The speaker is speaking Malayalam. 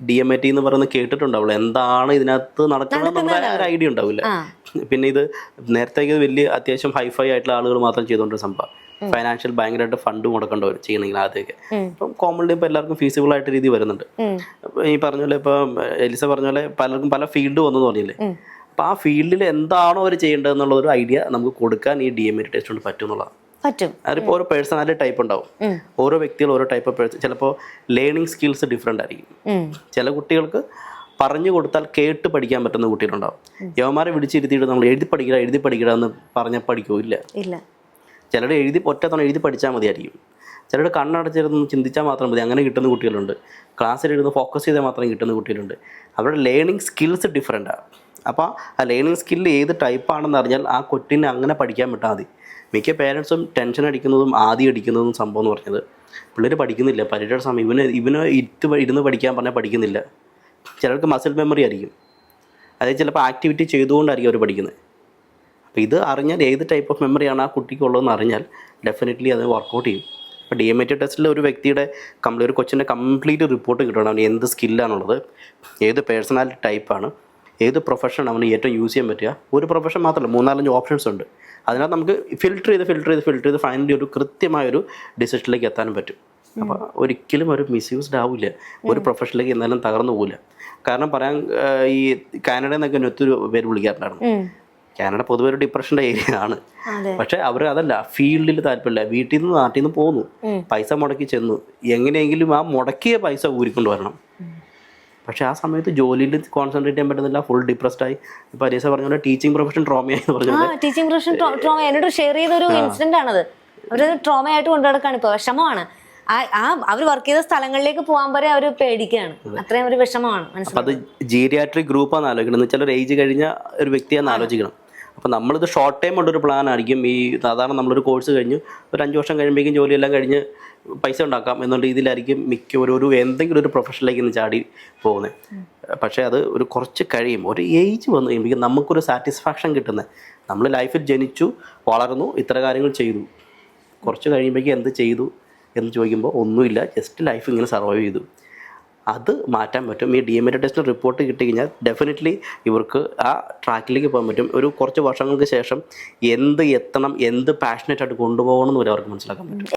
DMAT എന്ന് പറയുന്നത് കേട്ടിട്ടുണ്ടാവുള്ളൂ, എന്താണ് ഇതിനകത്ത് നടക്കുന്നത് ഒരു ഐഡിയ ഉണ്ടാവില്ല. പിന്നെ ഇത് നേരത്തെ വലിയ അത്യാവശ്യം ഹൈഫൈ ആയിട്ടുള്ള ആളുകൾ മാത്രം ചെയ്തുകൊണ്ടിരുന്ന സംഭവം. ഫൈനാൻഷ്യൽ ഭയങ്കരമായിട്ട് ഫണ്ട് മുടക്കേണ്ടവർ ചെയ്യണമെങ്കിൽ ആദ്യമൊക്കെ. ഇപ്പം കോമൺലി ഇപ്പോൾ എല്ലാവർക്കും ഫീസിബിൾ ആയിട്ട് രീതി വരുന്നുണ്ട്. ഈ പറഞ്ഞ പോലെ ഇപ്പം എലിസ പറഞ്ഞ പോലെ പലർക്കും പല ഫീൽഡ് വന്നെന്ന് പറഞ്ഞില്ലേ. അപ്പോൾ ആ ഫീൽഡിൽ എന്താണോ അവർ ചെയ്യേണ്ടതെന്നുള്ള ഒരു ഐഡിയ നമുക്ക് കൊടുക്കാൻ ഈ DMAT ടെസ്റ്റ് കൊണ്ട് പറ്റും എന്നുള്ളതാണ്. അതിപ്പോൾ ഓരോ പേഴ്സണാലിറ്റി ടൈപ്പ് ഉണ്ടാവും. ഓരോ വ്യക്തികൾ ഓരോ ടൈപ്പ് ഓഫ് പേഴ്സൺ. ചിലപ്പോൾ ലേണിംഗ് സ്കിൽസ് ഡിഫറെൻ്റ് ആയിരിക്കും. ചില കുട്ടികൾക്ക് പറഞ്ഞു കൊടുത്താൽ കേട്ട് പഠിക്കാൻ പറ്റുന്ന കുട്ടികളുണ്ടാവും. യവന്മാരെ വിളിച്ചിരുത്തിയിട്ട് നമ്മൾ എഴുതി പഠിക്കുക എന്ന് പറഞ്ഞാൽ പഠിക്കോ? ഇല്ല. ചിലരുടെ ഒറ്റത്തവണ എഴുതി പഠിച്ചാൽ മതിയായിരിക്കും. ചിലരുടെ കണ്ണടച്ചിരുന്ന് ചിന്തിച്ചാൽ മാത്രം മതി, അങ്ങനെ കിട്ടുന്ന കുട്ടികളുണ്ട്. ക്ലാസ്സിലിരുന്ന് ഫോക്കസ് ചെയ്താൽ മാത്രം കിട്ടുന്ന കുട്ടികളുണ്ട്. അവരുടെ ലേണിംഗ് സ്കിൽസ് ഡിഫറെൻറ്റാണ്. അപ്പോൾ ആ ലേണിംഗ് സ്കില്ല് ഏത് ടൈപ്പാണെന്ന് അറിഞ്ഞാൽ ആ കുട്ടീനെ അങ്ങനെ പഠിക്കാൻ വിട്ടാൽ മതി. മിക്ക പേരൻസും ടെൻഷൻ അടിക്കുന്നതും ആദ്യം അടിക്കുന്നതും സംഭവം എന്ന് പറഞ്ഞത് പിള്ളേർ പഠിക്കുന്നില്ല. പരീക്ഷയുടെ സമയം ഇവന് ഇരുന്ന് പഠിക്കാൻ പറഞ്ഞാൽ പഠിക്കുന്നില്ല. ചിലർക്ക് മസിൽ മെമ്മറി ആയിരിക്കും, അതായത് ചിലപ്പോൾ ആക്ടിവിറ്റി ചെയ്തുകൊണ്ടായിരിക്കും അവർ പഠിക്കുന്നത്. അപ്പോൾ ഇത് അറിഞ്ഞാൽ ഏത് ടൈപ്പ് ഓഫ് മെമ്മറിയാണ് ആ കുട്ടിക്കുള്ളതെന്ന് അറിഞ്ഞാൽ ഡെഫിനറ്റ്ലി അത് വർക്കൗട്ട് ചെയ്യും. ഇപ്പോൾ DMAT ടെസ്റ്റിൽ ഒരു വ്യക്തിയുടെ ഒരു കൊച്ചിൻ്റെ കംപ്ലീറ്റ് റിപ്പോർട്ട് കിട്ടണം. അവന് എന്ത് സ്കില്ലാണുള്ളത്, ഏത് പേഴ്സണാലിറ്റി ടൈപ്പാണ്, ഏത് പ്രൊഫഷൻ അവന് ഏറ്റവും യൂസ് ചെയ്യാൻ പറ്റുക. ഒരു പ്രൊഫഷൻ മാത്രമല്ല, 3-4 ഓപ്ഷൻസ് ഉണ്ട്. അതിനകത്ത് നമുക്ക് ഫിൽറ്റർ ചെയ്ത് ഫൈനലി ഒരു കൃത്യമായൊരു ഡിസിഷനിലേക്ക് എത്താനും പറ്റും. അപ്പോൾ ഒരിക്കലും ഒരു മിസ്യൂസ്ഡ് ആവില്ല, ഒരു പ്രൊഫഷനിലേക്ക് എന്നാലും തകർന്നു പോകില്ല. കാരണം പറയാൻ ഈ കാനഡയിൽ നിന്നൊക്കെ ഒത്തിരി പേര് വിളിക്കാറുണ്ടായിരുന്നു. കാനഡ പൊതുവെ ഒരു ഡിപ്രഷൻ്റെ ഏരിയ ആണ്. പക്ഷെ അവർ അതല്ല, ഫീൽഡിൽ താല്പര്യമില്ല. വീട്ടിൽ നിന്ന് നാട്ടിൽ നിന്ന് പോന്നു, പൈസ മുടക്കി ചെന്നു, എങ്ങനെയെങ്കിലും ആ മുടക്കിയ പൈസ ഊരിക്കൊണ്ട് വരണം. പക്ഷെ ആ സമയത്ത് ജോലിയിൽ കോൺസെൻട്രേറ്റ് ചെയ്യാൻ പറ്റുന്നില്ല, ഫുൾ ഡിപ്രസ്ഡ് ആയി. ഇപ്പൊ അരീസ പറഞ്ഞ പോലെ ടീച്ചിങ് പ്രൊഫഷൻ ട്രോമയായി എന്ന് പറഞ്ഞത്. ടീച്ചിങ് പ്രൊഫഷൻ ട്രോമ എന്നോട് ഷെയർ ചെയ്ത ഒരു ഇൻസിഡന്റ് ആണത്. അവരത് ട്രോമയായിട്ട് കൊണ്ടുനടക്കാണ്. ഇപ്പോൾ വിഷമമാണ്. അവർ വർക്ക് ചെയ്ത സ്ഥലങ്ങളിലേക്ക് പോകാൻ വരെ അവർ പേടിക്കുകയാണ്. അത്രയും ഒരു വിഷമമാണ്. അത് ജീരിയാട്രിക് ഗ്രൂപ്പാണ് ആലോചിക്കണം. ചില ഒരു ഏജ് കഴിഞ്ഞ ഒരു വ്യക്തിയാണെന്ന് ആലോചിക്കണം. അപ്പോൾ നമ്മളിത് ഷോർട്ട് ടൈം കൊണ്ടൊരു പ്ലാൻ ആയിരിക്കും. ഈ സാധാരണ നമ്മളൊരു കോഴ്സ് കഴിഞ്ഞ് ഒരു 5 വർഷം കഴിയുമ്പോഴേക്കും ജോലിയെല്ലാം കഴിഞ്ഞ് പൈസ ഉണ്ടാക്കാം എന്നുള്ള രീതിയിലായിരിക്കും മിക്ക എന്തെങ്കിലും ഒരു പ്രൊഫഷനിലേക്ക് ഇന്ന് ചാടി പോകുന്നത്. പക്ഷേ അത് ഒരു കുറച്ച് കഴിയും, ഒരു ഏജ് വന്നു കഴിയുമ്പോഴേക്കും നമുക്കൊരു സാറ്റിസ്ഫാക്ഷൻ കിട്ടുന്നത്. നമ്മൾ ലൈഫിൽ ജനിച്ചു, വളർന്നു, ഇത്ര കാര്യങ്ങൾ ചെയ്തു, കുറച്ച് കഴിയുമ്പോഴേക്കും എന്ത് ചെയ്തു എന്ന് ചോദിക്കുമ്പോൾ ഒന്നുമില്ല, ജസ്റ്റ് ലൈഫ് ഇങ്ങനെ സർവൈവ് ചെയ്തു. അത് മാറ്റാൻ പറ്റും. ഈ DMAT ടെസ്റ്റിന് റിപ്പോർട്ട് കിട്ടിക്കഴിഞ്ഞാൽ ഡെഫിനറ്റ്ലി ഇവർക്ക് ആ ട്രാക്കിലേക്ക് പോകാൻ പറ്റും. ഒരു കുറച്ച് വർഷങ്ങൾക്ക് ശേഷം എന്ത് എത്തണം, എന്ത് പാഷനേറ്റ് ആയിട്ട് കൊണ്ടുപോകണം എന്ന് വരെ അവർക്ക് മനസ്സിലാക്കാൻ പറ്റും.